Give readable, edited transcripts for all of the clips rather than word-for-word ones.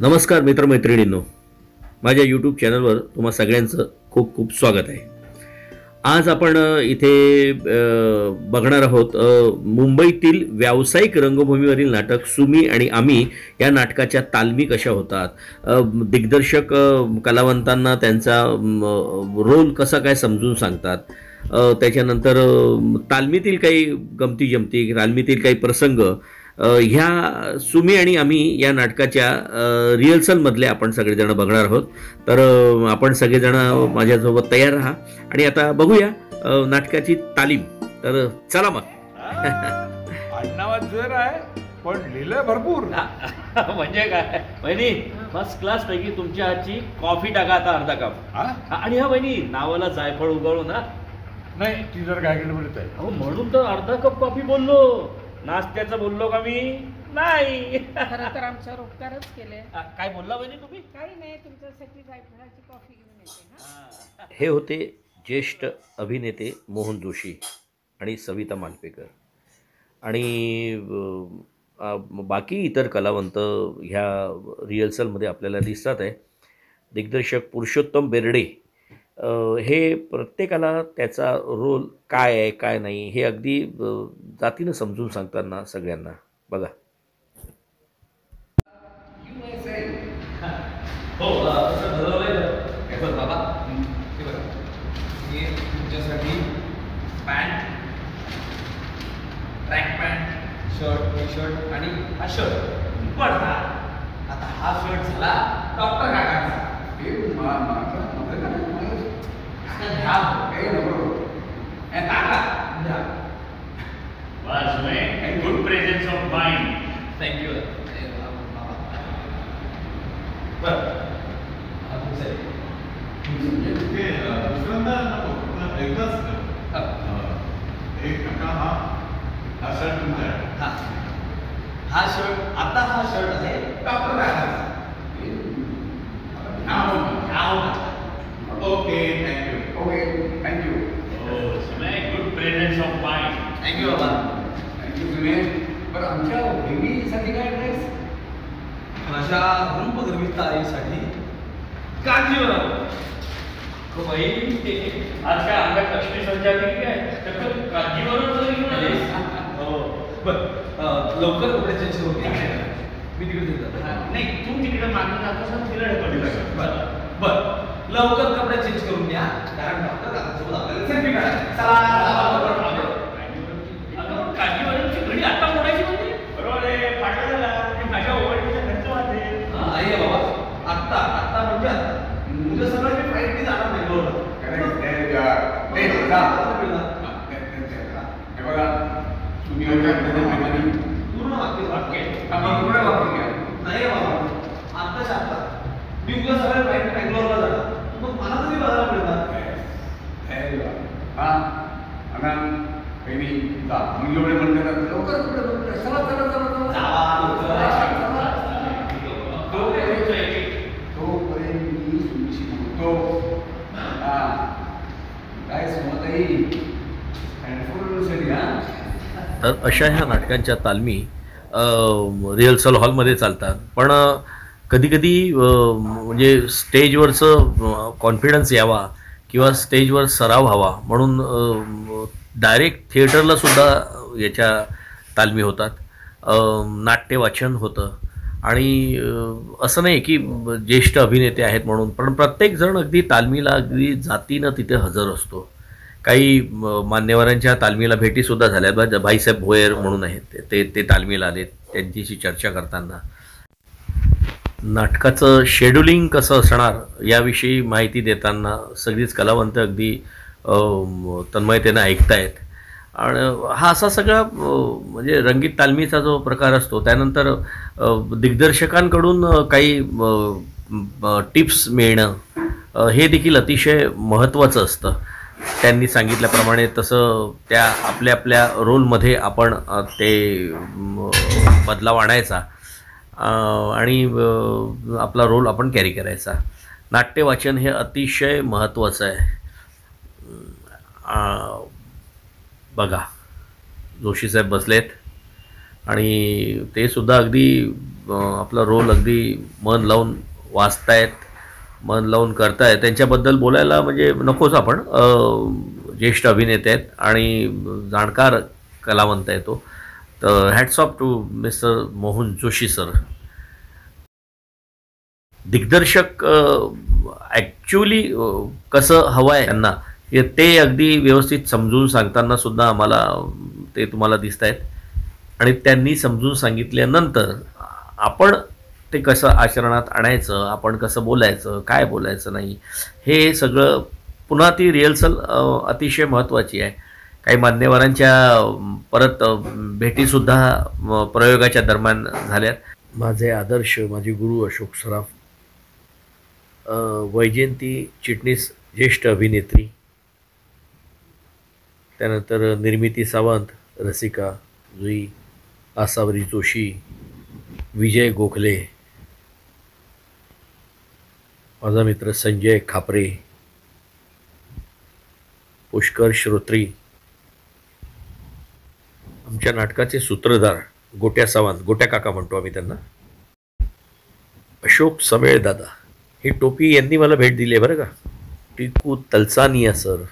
नमस्कार मित्रमैत्रिणींनो, माझ्या यूट्यूब चॅनलवर तुम्हा सगळ्यांचं खूप खूप स्वागत आहे. आज आपण इथे बघणार आहोत मुंबईतील व्यावसायिक रंगभूमीवरील नाटक सुमी आणि आम्ही या नाटकाच्या तालमी कशा होतात, दिग्दर्शक कलावंतांना त्यांचा रोल कसा काय समजून सांगतात, त्याच्यानंतर तालमीतील काही गमती जमती, तालमीतील काही प्रसंग, ह्या सुमी आणि आम्ही या नाटकाच्या रिहर्सलमधले आपण सगळेजण बघणार आहोत. तर आपण सगळेजण माझ्यासोबत तयार राहा आणि आता बघूया नाटकाची तालीम. तर चला मग. आडनावात जर आहे पण लिहिलंय भरपूर. म्हणजे काय वहिनी, फर्स्ट क्लास पैकी तुमच्या हातची कॉफी टाका आता अर्धा कप. आणि हा वहिनी, नावाला जायफळ उगाळू ना. नाही, ती जर काय गडबडत आहे. अहो म्हणून तर अर्धा कप कॉफी बोललो, नाश्त्याचं बोललो का मी? नाही. खरं तर आमच्यावर उपकारच केले. काय बोलला वहिनी तुम्ही? काही नाही, तुमच्यासाठी जायफळाची कॉफी घेऊन येते. हे होते ज्येष्ठ अभिनेते मोहन जोशी आणि सविता मालपेकर आणि बाकी इतर कलावंत ह्या रिहर्सलमध्ये आपल्याला दिसतात आहे. दिग्दर्शक पुरुषोत्तम बेर्डे हे प्रत्येकाला त्याचा रोल काय आहे काय नाही हे अगदी जातीनं समजून सांगताना सगळ्यांना बघा. तुमच्यासाठी pant, track pant, shirt, T shirt आणि हा शर्ट. पण आता हा शर्ट झाला डॉक्टर काकांचा. Good presence of mind. Thank you. हा शर्ट, आता हा शर्ट आहे डॉक्टर काकांचा. Okay, thank you. Okay, thank you. Good presence of mind. Thank you बाबा. थँक्यू तुम्ही. पण आमच्या बेबीसाठी काय ड्रेस? माझ्या रूपगर्वित आईसाठी कांजीवरम. बाई, आज काय अंगात लक्ष्मी संचारली काय? काळजीवरून लवकर कपडे चेंज करून घ्या. मी तिकडे देतो. नाही, तू तिकडे मागून जातोस तिला बर लवकर कपडे चेंज करून घ्या, कारण डॉक्टर काकांसोबत आपल्याला सेल्फी काढायची. चला. काळजीवरची घडी आता मोडायची म्हणजे बरोबर आहे. फाटला झाला माझ्या ओवाळीचा खर्च वाचेल. आहे बाबा. आत्ता म्हणजे आता उद्या सगळं मी फ्लाईटने जाणार नाही. बरोबर. हे बघा, तुम्ही पूर्ण वाक्य नाही बाबा. आत्ताच्या आत्ता मी उद्या सगळ्या फ्लाईट बँगलोरला जाणार. मग मला तरी बघायला मिळणार. एवढे म्हणतात लवकर चला चला तर अशा ह्या नाटकांच्या तालमी रिहर्सल हॉलमध्ये चालतात. पण कधीकधी म्हणजे स्टेजवरचं कॉन्फिडन्स यावा किंवा स्टेजवर सराव व्हावा म्हणून डायरेक्ट थिएटरलासुद्धा याच्या तालमी होतात. नाट्यवाचन होतं आणि असं नाही की ज्येष्ठ अभिनेते आहेत म्हणून, पण प्रत्येकजण अगदी तालमीला अगदी जातीनं तिथे हजर असतो. काही मान्यवरांच्या तालमीला भेटीसुद्धा झाल्या. भाईसाहेब भोयर म्हणून आहेत, ते तालमीला आले. त्यांच्याशी चर्चा करताना नाटकाचं शेड्युलिंग कसं असणार याविषयी माहिती देताना सगळीच कलावंत अगदी तन्मयतेनं ऐकतायत. आणि हा असा सगळा म्हणजे रंगीत तालमीचा जो प्रकार असतो. त्यानंतर दिग्दर्शकांकडून काही टिप्स मिळणं हे देखील अतिशय महत्त्वाचं असतं. त्यांनी सांगितल्याप्रमाणे तसं त्या आपल्या आपल्या रोलमध्ये आपण ते बदलाव आणायचा आणि आपला रोल आपण कॅरी करायचा. नाट्यवाचन हे अतिशय महत्त्वाचं आहे. बघा, जोशीसाहेब बसलेत आणि ते सुद्धा अगदी आपला रोल अगदी मन लावून वाचतायत, मन लावून करतायत, त्यांच्याबद्दल बोलायला म्हणजे नकोच आपण. ज्येष्ठ अभिनेते आहेत आणि जाणकार कलावंत आहे तो. तर hats off to mister Mohan Joshi sir. दिग्दर्शक ॲक्च्युली कसं हवं आहे त्यांना ते अगदी व्यवस्थित समजून सांगताना सुद्धा आम्हाला ते तुम्हाला दिसत आहेत. आणि त्यांनी समजून सांगितल्यानंतर आपण ते कसं आचरणात आणायचं, आपण कसं बोलायचं, काय बोलायचं नाही, हे सगळं पुन्हा ती रिहर्सल अतिशय महत्त्वाची आहे. काही मान्यवरांच्या परत भेटीसुद्धा प्रयोगाच्या दरम्यान झाल्यात. माझे आदर्श, माझे गुरु अशोक सराफ, वैजयंती चिटणीस ज्येष्ठ अभिनेत्री, त्यानंतर निर्मिती सावंत, रसिका जुई, आसावरी जोशी, विजय गोखले, माझा मित्र संजय खापरे, पुष्कर श्रोत्री, आमच्या नाटकाचे सूत्रधार गोट्या सावंत, गोट्या काका म्हणतो आम्ही त्यांना, अशोक समेळ दादा. ही टोपी यांनी मला भेट दिली आहे बरं का. टिकू तलसानिया सर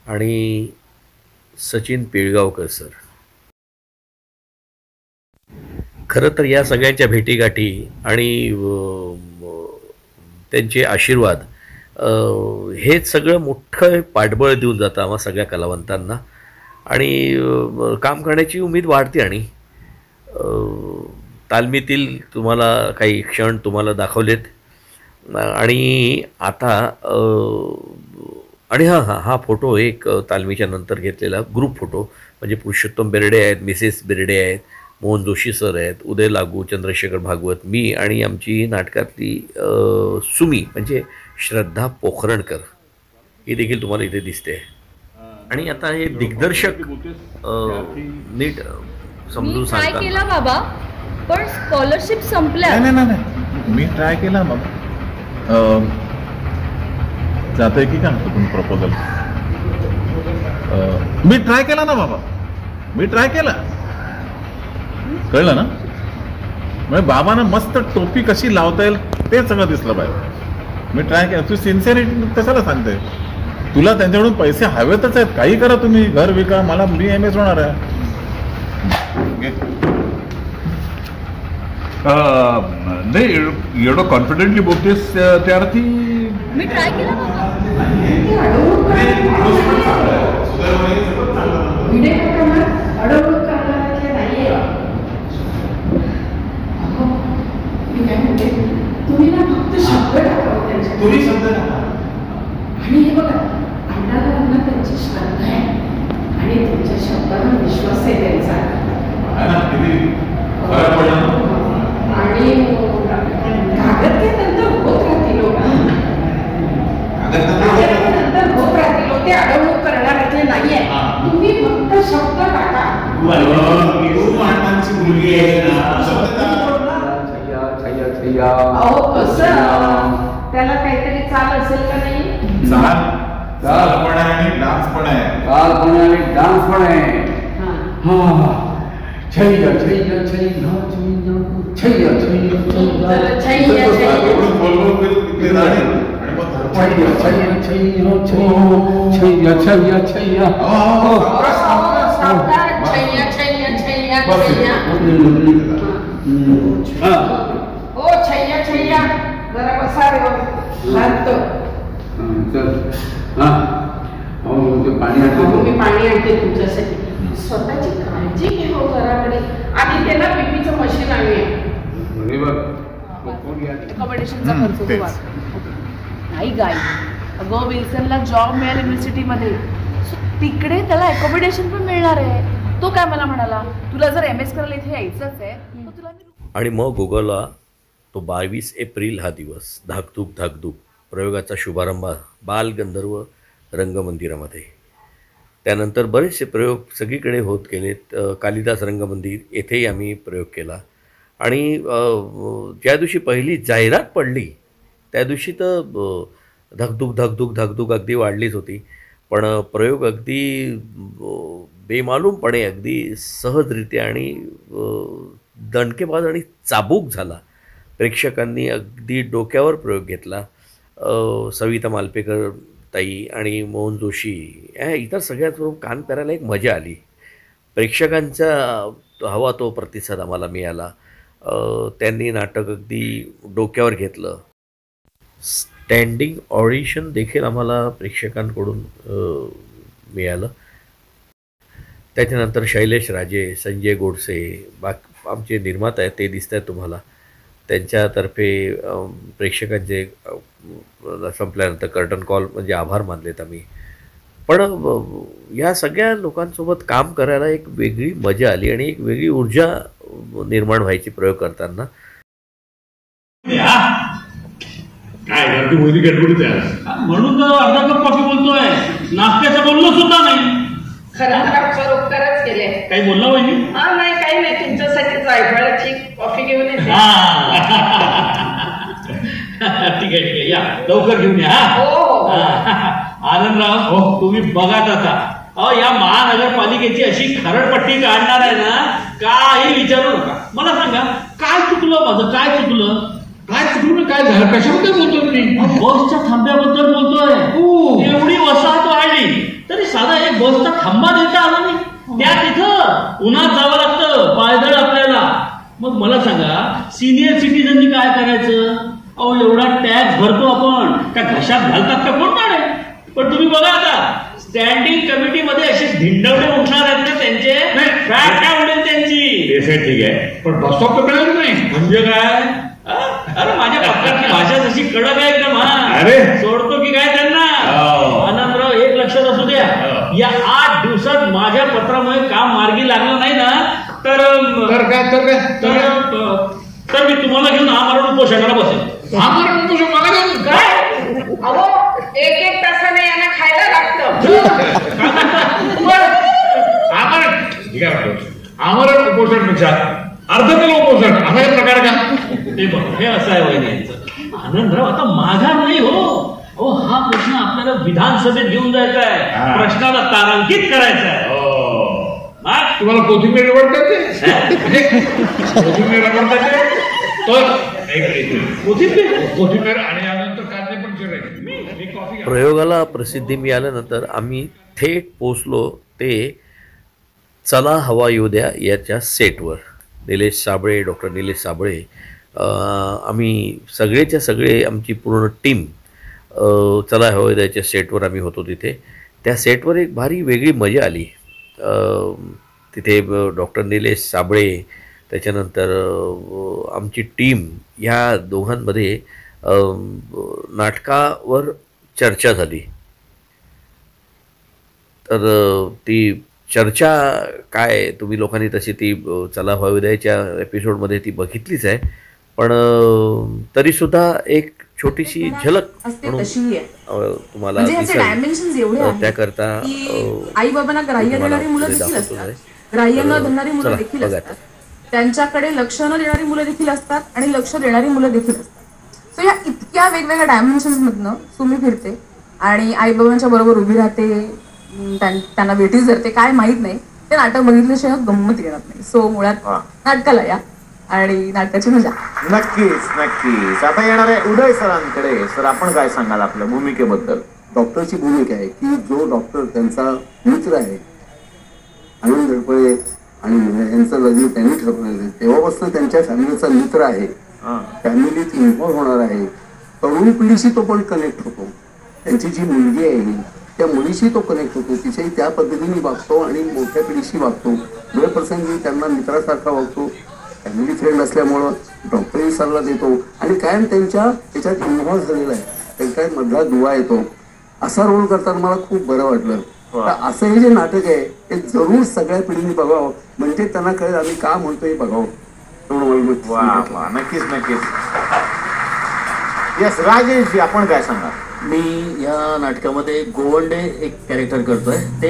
आणि सचिन पिळगावकर सर. खरं तर या सगळ्यांच्या भेटीगाठी आणि त्यांचे आशीर्वाद हेच सगळं मोठं पाठबळ देऊन जातं आम्हा सगळ्या कलावंतांना आणि काम करण्याची उमेद वाढते. आणि तालमीतील तुम्हाला काही क्षण तुम्हाला दाखवलेत. आणि आता आणि हा फोटो एक तालमीच्या नंतर घेतलेला ग्रुप फोटो, म्हणजे पुरुषोत्तम बेर्डे आहेत, मिसेस बेर्डे आहेत, मोहन जोशी सर आहेत, उदय लागू, चंद्रशेखर भागवत, मी आणि आमची नाटकातली सुमी म्हणजे श्रद्धा पोखरणकर ही देखील तुम्हाला इथे दिसते. आणि आता हे दिग्दर्शक नीट समजून ट्राय सांगतात. केला बाबा, पण स्कॉलरशिप संपल्या. नाही मी ट्राय केला बाबा. जातोय की का तुम्ही प्रपोजल? मी ट्राय केला ना बाबा, मी ट्राय केला, कळलं ना? म्हणजे बाबांना मस्त टोपी कशी लावता येईल ते सगळं दिसलं पाहिजे. मी ट्राय केला. तू सिन्सिअरिटी कशाला सांगते? तुला त्यांच्याकडून पैसे हवेतच आहेत, काही करा तुम्ही, घर विका, मला मी MS होणार आहे. नाही एवढं कॉन्फिडेंटली बोलतेस त्या अर्थी. मी ट्राय केला बाबा. तुम्ही ना फक्त शब्द टाकावं त्यांच्या. तुम्ही शब्द टाका. आणि हे बघा, अण्णाला त्यांची श्रद्धा आहे आणि त्यांच्या शब्दावर विश्वास आहे त्यांचा. आणि कागद ते नंतर होत राहतील नंतर होत राहतील, ते अडवणूक करणाऱ्यातले नाहीये. तुम्ही फक्त शब्द टाका. अहो कसं त्याला काहीतरी चाल असेल का नाही? चाल पण आहे आणि डान्स पण आहे. चाल पण आहे आणि डान्स पण आहे. छैया छैया छैया छैया छैया छैया छैया छैया. ओ छैया छैया जरा बसा रे लागतो. मी पाणी आणते तुमच्यासाठी. स्वतःची काळजी घ्या हो घराकडे. आधी त्याला बीपीचं मशीन आणूया. अकोमोडेशनचा खर्च तो वाचतो. नाही गाई, अगं विल्सनला जॉब मिळाला युनिव्हर्सिटीमध्ये, तिकडे त्याला अकोमोडेशन पण मिळणार आहे. तो काय मला म्हणाला, तुला जर MS करायला इथे यायचंच आहे तर तुला मी. आणि मग उगवला तो 22 एप्रिल हा दिवस. धाकधूक धाकधूक प्रयोगाचा शुभारंभ बालगंधर्व रंगमंदिरामध्ये. त्यानंतर बरेचसे प्रयोग सगळीकडे होत गेलेत. कालिदास रंगमंदिर येथेही आम्ही प्रयोग केला. आणि ज्या दिवशी पहिली जाहिरात पडली त्या दिवशी तर धकधूक धकधूक धकधूक अगदी वाढलीच होती. पण प्रयोग अगदी बेमालूमपणे अगदी सहजरित्या आणि दणकेबाज आणि चाबूक झाला. प्रेक्षकांनी अगदी डोक्यावर प्रयोग घेतला. सविता मालपेकर ताई आणि मोहन जोशी या इतर सगळ्यांबरोबर काम करायला एक मजा आली. प्रेक्षकांचा हवा तो प्रतिसाद आम्हाला मिळाला. त्यांनी नाटक अगदी डोक्यावर घेतलं. स्टँडिंग ऑडिशन देखील आम्हाला प्रेक्षकांकडून मिळालं. त्याच्यानंतर शैलेश राजे, संजय गोडसे, आमचे निर्माता आहेत ते दिसत आहेत तुम्हाला. त्यांच्यातर्फे प्रेक्षकांचे संपल्यानंतर कर्टन कॉल म्हणजे आभार मानलेत आम्ही. पण या सगळ्या लोकांसोबत काम करायला एक वेगळी मजा आली आणि एक वेगळी ऊर्जा निर्माण व्हायची प्रयोग करताना. काय गर्दी मोदी गडबडीत आहे म्हणून तर अर्धा कप कॉफी बोलतोय. नाश्त्याचं बोललो सुद्धा नाही. खरं उपकारच केले. काही बोलला वहिनी? नाही काही नाही, तुमच्यासाठी जायफळाची कॉफी घेऊन येते. ठीक आहे या लवकर घेऊन या. आनंदराव तुम्ही बघात आता या महानगरपालिकेची अशी खरडपट्टी काढणार आहे ना, काही विचारू नका. मला सांगा काय चुकलं माझं? काय चुकलं? काय झालं? कशाबद्दल बोलतोय मी? बसच्या थांब्याबद्दल बोलतोय. एवढी वसाहत वाढली तरी साधा एक बसचा थांबा देता आला नाही. त्या तिथं उन्हात जावं लागतं पायदळ आपल्याला. मग मला सांगा सिनियर सिटीजननी काय करायचं? अहो एवढा टॅक्स भरतो आपण, त्या घशात घालतात का कोण काढे? पण तुम्ही बघा आता स्टँडिंग कमिटीमध्ये असे धिंडवडे उठणार आहेत ना त्यांचे. फॅट काय उडेल त्यांची? ठीक आहे पण बस स्टॉप तर मिळालं नाही. म्हणजे काय? अरे माझ्या पत्राची भाषा जशी कडक आहे एकदम. अरे सोडतो की काय त्यांना? आनंदराव एक लक्षात असू द्या, या 8 दिवसात माझ्या पत्रामुळे काम मार्गी लागलं नाही ना तर मी तुम्हाला घेऊन आमरण उपोषणाला बसेल. आमरण उपोषण मला घेऊन काय? अहो 1-1 तासाने यांना खायला लागतं. आमरण उपोषण पेक्षा अर्ध किलो उपोषण असा एक प्रकार का? ते बघ हे असं आहे वहिनी यांचं. आनंदराव आता माघार नाही हो. हा प्रश्न आपल्याला विधानसभेत घेऊन जायचा आहे. प्रश्नाला तारांकित करायचा आहे. तुम्हाला कोथिंबीर आवडतात ते? कोथिंबीर आवडतात ते? कोथिंबीर आणि यानंतर कांदे पण चिरायचे. प्रयोगाला प्रसिद्धी मिळाल्यानंतर आम्ही थेट पोचलो ते चला हवा येऊ द्या याच्या सेटवर. निलेश साबळे, डॉक्टर निलेश साबळे, आम्ही सगळेच्या सगळे आमची पूर्ण टीम चला हवा येऊ द्याच्या सेटवर आम्ही होतो तिथे. त्या सेटवर एक भारी वेगळी मजा आली. तिथे डॉक्टर निलेश साबळे त्याच्यानंतर आमची टीम ह्या दोघांमध्ये नाटकावर चर्चा झाली. तर ती चर्चा काय तुम्ही लोकांनी तशी ती चला हवा येऊ द्याच्या एपिसोडमध्ये ती बघितलीच आहे. पण तरीसुद्धा एक छोटीशी झलक तुम्हाला त्याकरता आई बाबांना ग्राह्य देणारी मुलं देखील असतात, ग्राह्य न देणारी मुलं देखील असतात, त्यांच्याकडे लक्ष न देणारी मुलं देखील असतात आणि लक्ष देणारी मुलं देखील असतात. सो या इतक्या वेगवेगळ्या डायमेन्शन्स मधनं सुमी फिरते आणि आई बाबांच्या बरोबर उभी राहते, त्यांना भेटीस धरते. काय माहित नाही, ते नाटक बघितल्याशिवाय गंमत येणार नाही. सो मुळात नाटकाला या आणि नाटकाची मजा. नक्कीच. आता येणार आहे उदय सरांकडे. सर आपण काय सांगाल आपल्या भूमिकेबद्दल? डॉक्टरची भूमिका आहे की जो डॉक्टर त्यांचा मित्र आहे, आनंद धडपळे आणि यांचं लग्न त्यांनी ठरवलेलं, तेव्हापासून त्यांच्या फॅमिलीचा मित्र आहे, फॅमिलीत इन्व्हॉल्व्ह होणार आहे. तरुण पिढीशी तो पण कनेक्ट होतो. त्यांची जी मुलगी आहे त्या मुलीशी तो कनेक्ट होतो, तिच्याही त्या पद्धतीने वागतो आणि मोठ्या पिढीशी वागतो. वेळप्रसंगी त्यांना मित्रासारखा वागतो. फॅमिली फ्रेंड असल्यामुळं डॉक्टरही सल्ला देतो आणि कायम त्यांच्या त्याच्यात इन्व्हॉल्व्ह झालेला आहे. त्यांच्या मधला दुवा येतो. असा रोल करताना मला खूप बरं वाटलं. तर असं हे जे नाटक आहे हे जरूर सगळ्या पिढीने बघावं, म्हणजे त्यांना कळेल आम्ही का म्हणतोय बघावं. नक्कीच. यस राजेश, आपण काय सांगा? मी या नाटकामध्ये गोवंडे एक कॅरेक्टर करतोय. ते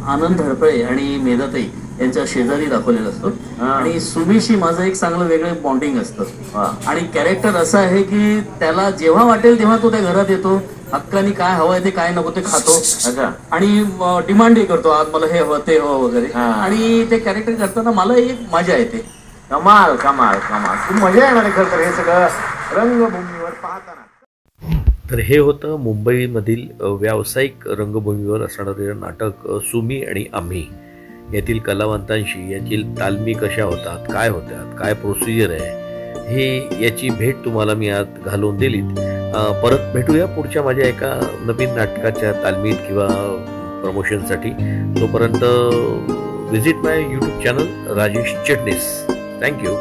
आनंद धडपळे आणि मेधाताई यांच्या शेजारी दाखवलेलं असतं आणि सुमीशी माझं एक चांगलं वेगळं बॉन्डिंग असतं. आणि कॅरेक्टर असं आहे की त्याला जेव्हा वाटेल तेव्हा तो त्या घरात येतो, हक्कानी काय हवंय ते काय नको ते खातो अच्छा आणि डिमांडही करतो, आज मला हे हवं ते हवं वगैरे. हा. आणि ते कॅरेक्टर करताना मला एक मजा येते. कमाल कमाल कमाल, खूप मजा येणार आहे खरं तर हे सगळं रंगभूमीवर पाहताना. तर हे होतं मुंबईमधील व्यावसायिक रंगभूमीवर असणारे नाटक सुमी आणि आम्ही. यातील कलावंतांशी यातील तालमी कशा होतात, काय होतात, काय प्रोसिजर आहे, हे याची भेट तुम्हाला मी आज घालून दिलीत. परत भेटूया पुढच्या माझ्या एका नवीन नाटकाच्या तालमीत किंवा प्रमोशनसाठी. तोपर्यंत विजिट माय यूट्यूब चॅनल राजेश चिटणीस. थँक्यू.